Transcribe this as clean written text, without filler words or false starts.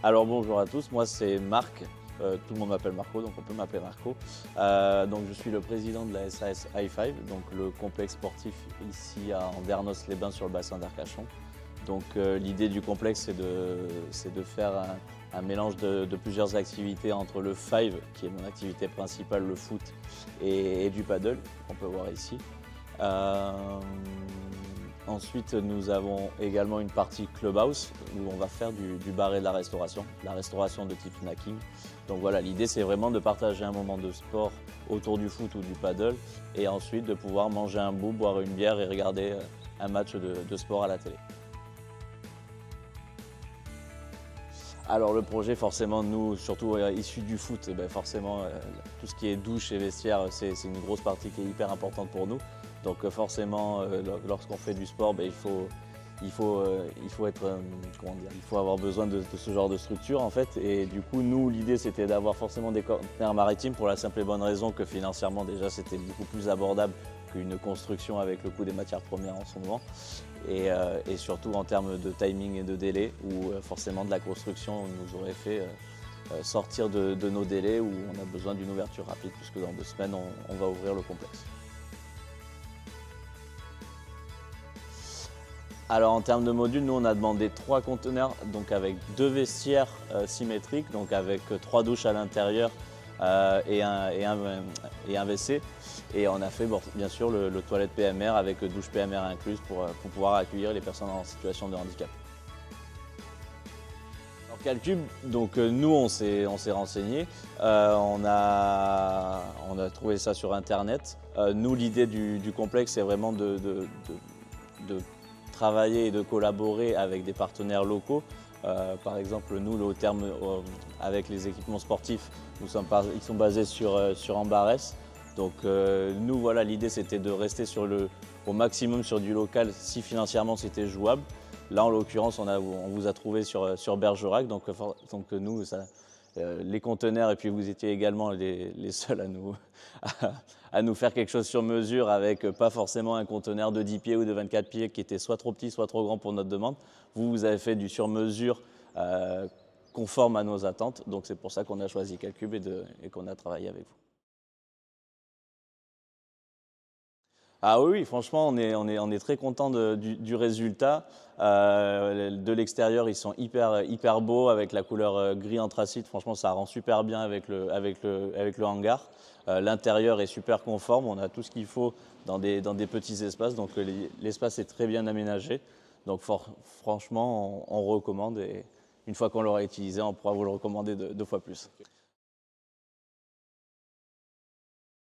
Alors bonjour à tous, moi c'est Marc, tout le monde m'appelle Marco, donc on peut m'appeler Marco. Donc je suis le président de la SAS i5, donc le complexe sportif ici à Andernos-les-Bains sur le bassin d'Arcachon. Donc l'idée du complexe c'est de faire un mélange de plusieurs activités entre le 5, qui est mon activité principale, le foot, et du paddle, qu'on peut voir ici. Ensuite, nous avons également une partie clubhouse où on va faire du bar et de la restauration de type snacking. Donc voilà, l'idée c'est vraiment de partager un moment de sport autour du foot ou du paddle et ensuite de pouvoir manger un bout, boire une bière et regarder un match de sport à la télé. Alors le projet, forcément, nous, surtout issus du foot, forcément, tout ce qui est douche et vestiaire, c'est une grosse partie qui est hyper importante pour nous. Donc forcément, lorsqu'on fait du sport, il faut avoir besoin de ce genre de structure en fait. Et du coup, nous, l'idée c'était d'avoir forcément des conteneurs maritimes pour la simple et bonne raison que financièrement déjà c'était beaucoup plus abordable qu'une construction avec le coût des matières premières en ce moment. Et surtout en termes de timing et de délai, où forcément de la construction nous aurait fait sortir de nos délais où on a besoin d'une ouverture rapide puisque dans 2 semaines on va ouvrir le complexe. Alors en termes de modules, nous on a demandé 3 conteneurs, donc avec 2 vestiaires symétriques, donc avec 3 douches à l'intérieur et un WC. Et on a fait bien sûr le toilette PMR avec douche PMR incluse pour pouvoir accueillir les personnes en situation de handicap. Alors Calcube, donc nous on s'est renseigné, on a trouvé ça sur internet. Nous l'idée du complexe c'est vraiment de travailler et de collaborer avec des partenaires locaux. Par exemple, nous, avec les équipements sportifs, ils sont basés sur Ambarès. Donc nous, voilà, l'idée c'était de rester au maximum sur du local si financièrement c'était jouable. Là, en l'occurrence, on vous a trouvé sur Bergerac, donc nous, les conteneurs, et puis vous étiez également les seuls à nous faire quelque chose sur mesure avec pas forcément un conteneur de 10 pieds ou de 24 pieds qui était soit trop petit, soit trop grand pour notre demande. Vous avez fait du sur mesure conforme à nos attentes, donc c'est pour ça qu'on a choisi Calcube et qu'on a travaillé avec vous. Ah oui, franchement, on est très content du résultat. De l'extérieur, ils sont hyper beaux avec la couleur gris anthracite. Franchement, ça rend super bien avec le hangar. L'intérieur est super conforme. On a tout ce qu'il faut dans des petits espaces. Donc l'espace est très bien aménagé. Donc franchement, on recommande. Et une fois qu'on l'aura utilisé, on pourra vous le recommander 2 fois plus.